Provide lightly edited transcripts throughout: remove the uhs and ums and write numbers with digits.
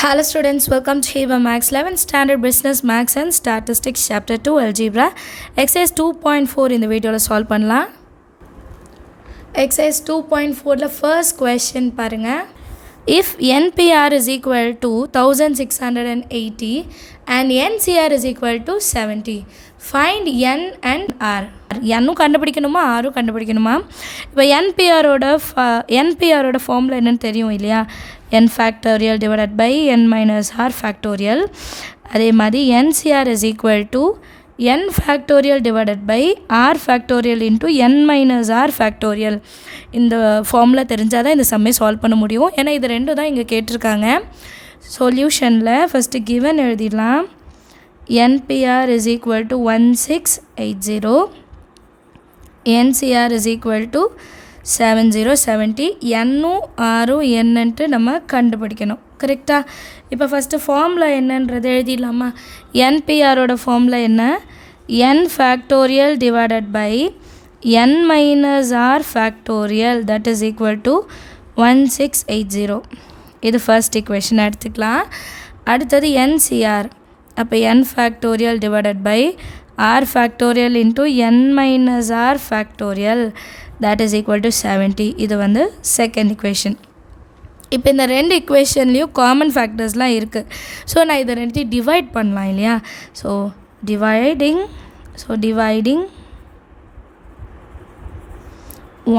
Hello students, welcome to Shiva Max 11th Standard Business Max and Statistics Chapter 2 Algebra. Exercise 2.4 இந்த வீடியோவில் solve பண்ணலாம். Exercise 2.4ல first question பாருங்க. If NPR is equal to 1680 and NCR is equal to 70, find N and R. N கண்டுபிடிக்கணுமா R கண்டுபிடிக்கணுமா? இப்போ NPR ஓட formula என்னன்னு தெரியும் இல்லையா? n factorial divided by n minus r factorial. அதே மாதிரி NCR is equal to n factorial divided by r factorial into n minus r factorial. இந்த formula தெரிஞ்சாதான் இந்த சம்மை சால்வ் பண்ண முடியும். ஏன்னா இது ரெண்டும் தான் இங்கே கேட்டிருக்காங்க. சொல்யூஷனில் ஃபஸ்ட்டு கிவன் எழுதிடலாம். NPR is equal to 1680, NCR is equal to 7070. என்னும் ஆரும் என்னன்ட்டு நம்ம கண்டுபிடிக்கணும். கரெக்டாக? இப்போ ஃபஸ்ட்டு ஃபார்முலா என்னன்றது எழுதிடலாமா? NPRோட ஃபார்முலா என்ன? n factorial divided by n minus r factorial that is equal to 1680. இது ஃபர்ஸ்ட் equation எடுத்துக்கலாம். அடுத்தது NCR. அப்போ n factorial divided by r factorial into n minus r factorial that is equal to 70. இது வந்து second equation. இப்போ இந்த ரெண்டு equationலையும் common ஃபேக்டர்ஸ்லாம் இருக்குது. ஸோ நான் இதை ரெண்டுத்தையும் டிவைட் பண்ணலாம் இல்லையா? So dividing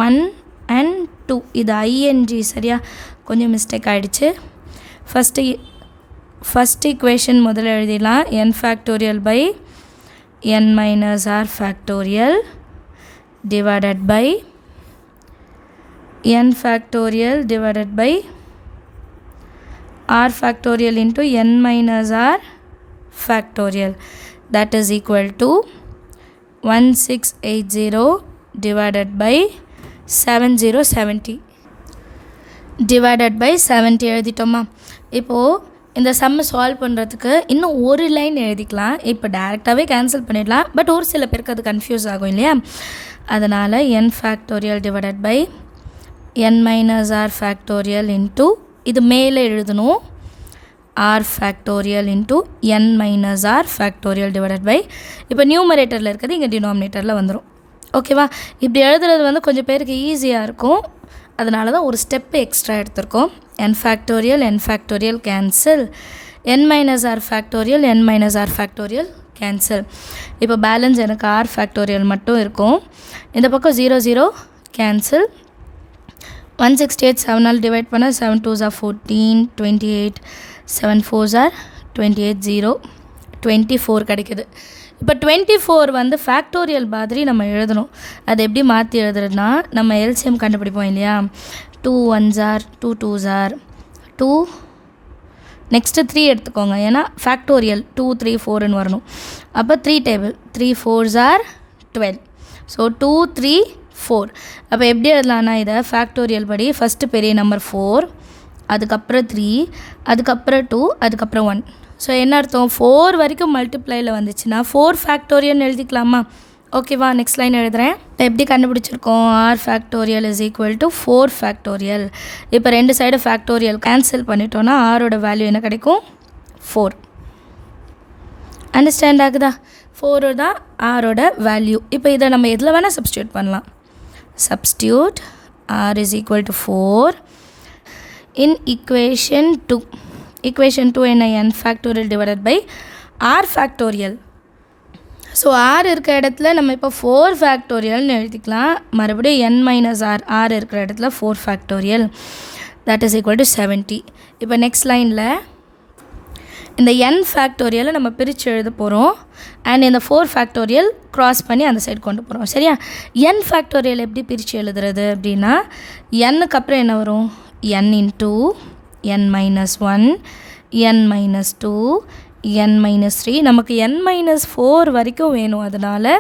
1 and 2. இது ING சரியா? கொஞ்சம் மிஸ்டேக் ஆகிடுச்சு. ஃபஸ்ட்டு equation முதல்ல எழுதிடலாம். n factorial by n minus r factorial divided by n factorial divided by r factorial into n minus r factorial that is equal to 1680 divided by 7070 divided by 70 எழுதிட்டோமா? இப்போது இந்த சம்மை solve பண்ணுறதுக்கு இன்னும் ஒரு line எழுதிக்கலாம். இப்போ டேரெக்டாகவே கேன்சல் பண்ணிடலாம். But ஒரு சில பேருக்கு அது கன்ஃபியூஸ் ஆகும் இல்லையா? அதனால் n factorial divided by n minus r factorial into இது மேலே எழுதணும் r factorial into n minus r factorial divided by இப்போ நியூமரேட்டரில் இருக்கிறது இங்கே டினாமினேட்டரில் வந்துடும். ஓகேவா? இப்படி எழுதுறது வந்து கொஞ்சம் பேருக்கு ஈஸியாக இருக்கும். அதனால தான் ஒரு ஸ்டெப்பு எக்ஸ்ட்ரா எடுத்திருக்கோம். n factorial cancel, n minus r factorial cancel. இப்போ பேலன்ஸ் எனக்கு r factorial மட்டும் இருக்கும். இந்த பக்கம் 0 0 cancel. 168 7ஆல் டிவைட் பண்ண 7 2s are 14, 28, 7 4s are 28, 0 24 கிடைக்குது. இப்போ 24 வந்து ஃபேக்டோரியல் மாதிரி நம்ம எழுதணும். அது எப்படி மாற்றி எழுதுறதுனா நம்ம எல்சிஎம் கண்டுபிடிப்போம் இல்லையா? 2 1s are 2 2s are 2, next 3 எடுத்துக்கோங்க. ஏன்னா ஃபேக்டோரியல் 2 3 4ன்னு வரணும். அப்போ 3 டேபிள் 3 4s are 12. ஸோ 2 3 4. அப்போ எப்படி எழுதலான்னா இதை ஃபேக்டோரியல் படி ஃபஸ்ட்டு பெரிய நம்பர் 4, அதுக்கப்புறம் 3, அதுக்கப்புறம் 2, அதுக்கப்புறம் 1. ஸோ என்ன அர்த்தம்? 4 வரைக்கும் மல்டிப்ளையில் வந்துச்சுன்னா 4 ஃபேக்டோரியல்னு எழுதிக்கலாமா? ஓகேவா? நெக்ஸ்ட் லைன் எழுதுகிறேன். எப்படி கண்டுபிடிச்சிருக்கோம்? r factorial is equal to 4 factorial. இப்போ ரெண்டு சைடு ஃபேக்டோரியல் கேன்சல் பண்ணிட்டோன்னா ஆரோட வேல்யூ என்ன கிடைக்கும்? 4. அண்டர்ஸ்டாண்ட் ஆகுதா? 4 தான் ஆரோட வேல்யூ. இப்போ இதை நம்ம எதில் வேணால் சப்ஸ்டியூட் பண்ணலாம். Substitute r is equal to 4 in equation 2. Equation 2 என்ன? n factorial divided by r factorial. So r இருக்கிற இடத்துல நம்ம இப்போ 4 ஃபேக்டோரியல்னு எழுதிக்கலாம். மறுபடியும் n minus r இருக்கிற இடத்துல 4 factorial that is equal to 70. இப்போ நெக்ஸ்ட் லைனில் இந்த n ஃபேக்டோரியலை நம்ம பிரித்து எழுத போகிறோம். அண்ட் இந்த 4 ஃபேக்டோரியல் க்ராஸ் பண்ணி அந்த சைடு கொண்டு போகிறோம். சரியா? n ஃபேக்டோரியல் எப்படி பிரித்து எழுதுறது அப்படின்னா n-க்கு அப்புறம் என்ன வரும்? n into n minus 1, n minus 2, n minus 3. நமக்கு n minus 4 வரைக்கும் வேணும். அதனால்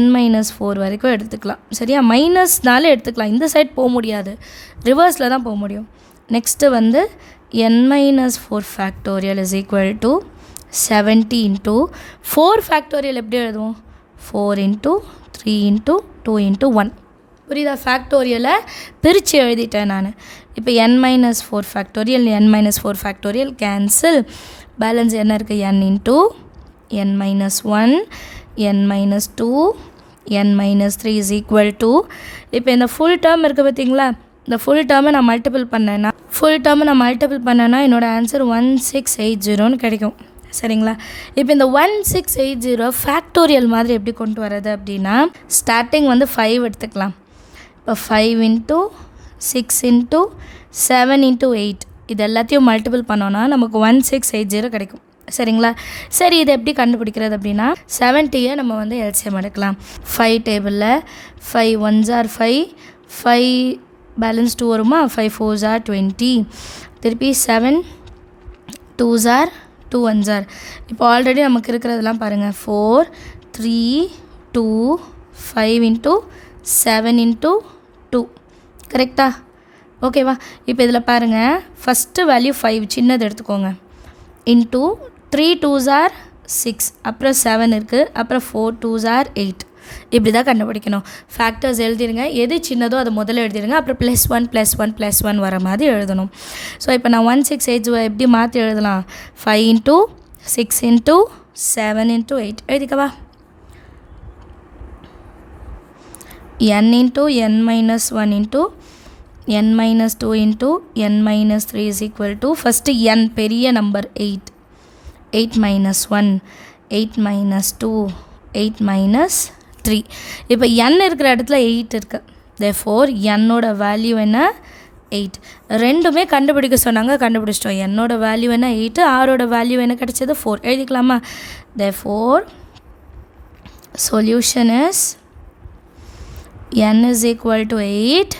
n minus 4 வரைக்கும் எடுத்துக்கலாம். சரியா? மைனஸ்னால எடுத்துக்கலாம். இந்த சைட் போக முடியாது, ரிவர்ஸில் தான் போக முடியும். நெக்ஸ்ட்டு வந்து n minus 4 factorial is equal to 70 into 4 factorial எப்படி எழுதுவோம்? 4 into 3 into 2 into 1. புரியுதா? ஃபேக்டோரியலை பிரித்து எழுதிட்டேன் நான். இப்போ n minus 4 factorial n minus 4 factorial cancel. Balance என்ன இருக்குது n into n minus 1 n minus 2 n minus 3 is equal to இப்போ இந்த ஃபுல் டேர்ம் இருக்குது பார்த்தீங்களா, இந்த ஃபுல் டேர்மை நான் மல்டிபிள் பண்ணேன்னா என்னோட ஆன்சர் 1680 கிடைக்கும். சரிங்களா? இப்போ இந்த 1680 ஃபேக்டோரியல் மாதிரி எப்படி கொண்டு வரது அப்படின்னா, ஸ்டார்டிங் வந்து 5 எடுத்துக்கலாம். இப்போ 5 into 6 into 7 into 8 இது எல்லாத்தையும் மல்டிபிள் பண்ணோன்னா நமக்கு 1680 கிடைக்கும். சரிங்களா? சரி, இது எப்படி கண்டுபிடிக்கிறது அப்படின்னா 70யை நம்ம வந்து எல்சிஎம் எடுக்கலாம். 5 டேபிளில் 5 1s are 5, 5 பேலன்ஸ் 2 வருமா, 5 4s are 20, திருப்பி 7 2s are 2 1s are. இப்போ ஆல்ரெடி நமக்கு இருக்கிறதெல்லாம் பாருங்கள், 4 3 2 5 into 7 into 2. கரெக்டா? ஓகேவா? இப்போ இதில் பாருங்கள், ஃபஸ்ட்டு வேல்யூ 5 சின்னது எடுத்துக்கோங்க, இன்ட்டு 3 2s are 6, அப்புறம் 7 இருக்குது, அப்புறம் 4 2s are 8. இப்படி தான் கண்டுபிடிக்கணும். ஃபேக்டர்ஸ் எழுதிடுங்க, எது சின்னதோ அதை முதல்ல எழுதிடுங்க, அப்புறம் +1 வர மாதிரி எழுதணும். ஸோ இப்போ நான் 1680 எப்படி மாற்றி எழுதலாம், 5 into 6 into 7 into 8 எழுதிக்கவா. n into n minus 1 into n minus 2 into n minus 3 is equal to, first n பெரிய நம்பர் 8, 8 minus 1 8 minus 2 8 minus 3. இப்போ n இருக்கிற இடத்துல 8 இருக்குது. therefore என்னோட வேல்யூ என்ன, 8. ரெண்டுமே கண்டுபிடிக்க சொன்னாங்க, கண்டுபிடிச்சிட்டோம். என்னோட வேல்யூ என்ன 8, ஆரோட வேல்யூ என்ன கிடச்சது 4. எழுதிக்கலாமா? therefore solution is n is equal to 8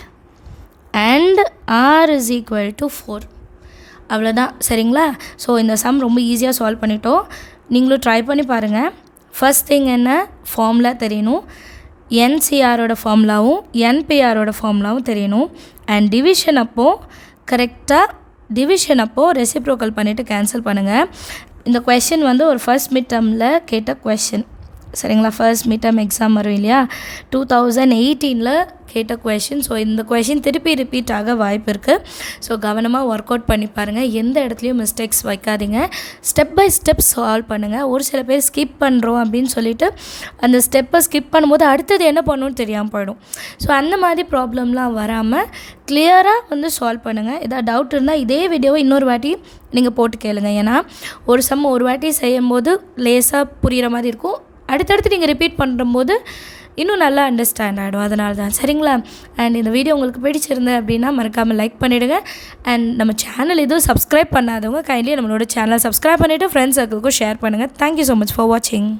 and r is equal to 4. அவ்வளோதான். சரிங்களா? ஸோ இந்த சம் ரொம்ப ஈஸியாக சால்வ் பண்ணிட்டோம். நீங்களும் ட்ரை பண்ணி பாருங்கள். ஃபஸ்ட் திங் என்ன, ஃபார்முலா தெரியணும், என்சிஆரோட ஃபார்முலாவும் என்பிஆரோட ஃபார்முலாவும் தெரியணும். அண்ட் டிவிஷன் அப்போது ரெசிப்ரோக்கல் பண்ணிவிட்டு கேன்சல் பண்ணுங்கள். இந்த கொஷின் வந்து ஒரு ஃபர்ஸ்ட் மிட் டேர்மில் கேட்ட கொஷின். சரிங்களா? ஃபர்ஸ்ட் மிட் டேர்ம் எக்ஸாம் வரும் இல்லையா, 2018 கேட்ட கொஷின். ஸோ இந்த கொஷின் திருப்பி ரிப்பீட் ஆக வாய்ப்பு இருக்குது. ஸோ கவனமாக ஒர்க் அவுட் பண்ணி பாருங்கள், எந்த இடத்துலையும் மிஸ்டேக்ஸ் வைக்காதீங்க, ஸ்டெப் பை ஸ்டெப் சால்வ் பண்ணுங்கள். ஒரு சில பேர் ஸ்கிப் பண்ணுறோம் அப்படின்னு சொல்லிட்டு அந்த ஸ்டெப்பை ஸ்கிப் பண்ணும்போது அடுத்தது என்ன பண்ணணும்னு தெரியாமல் போயிடும். ஸோ அந்த மாதிரி ப்ராப்ளம்லாம் வராமல் கிளியராக வந்து சால்வ் பண்ணுங்கள். ஏதாவது டவுட் இருந்தால் இதே வீடியோவை இன்னொரு வாட்டி நீங்கள் போட்டு கேளுங்க. ஏன்னா ஒரு சம் ஒரு வாட்டி செய்யும்போது லேசாக புரிகிற மாதிரி இருக்கும், அடுத்தடுத்து நீங்கள் ரிப்பீட் பண்ணும்போது இன்னும் நல்லா அண்டர்ஸ்டாண்ட் ஆகிடும். அதனால தான். சரிங்களா? அண்ட் இந்த வீடியோ உங்களுக்கு பிடிச்சிருந்தேன் அப்படின்னா மறக்காமல் லைக் பண்ணிவிடுங்க. அண்ட் நம்ம சேனல் எதுவும் சப்ஸ்கிரைப் பண்ணாதவங்க கைண்ட்லி நம்மளோட சேனலை சப்ஸ்கிரைப் பண்ணிவிட்டு ஃப்ரெண்ட்ஸ் சர்க்கிளுக்கும் ஷேர் பண்ணுங்கள். தேங்க்யூ ஸோ மச் ஃபார் வாட்சிங்.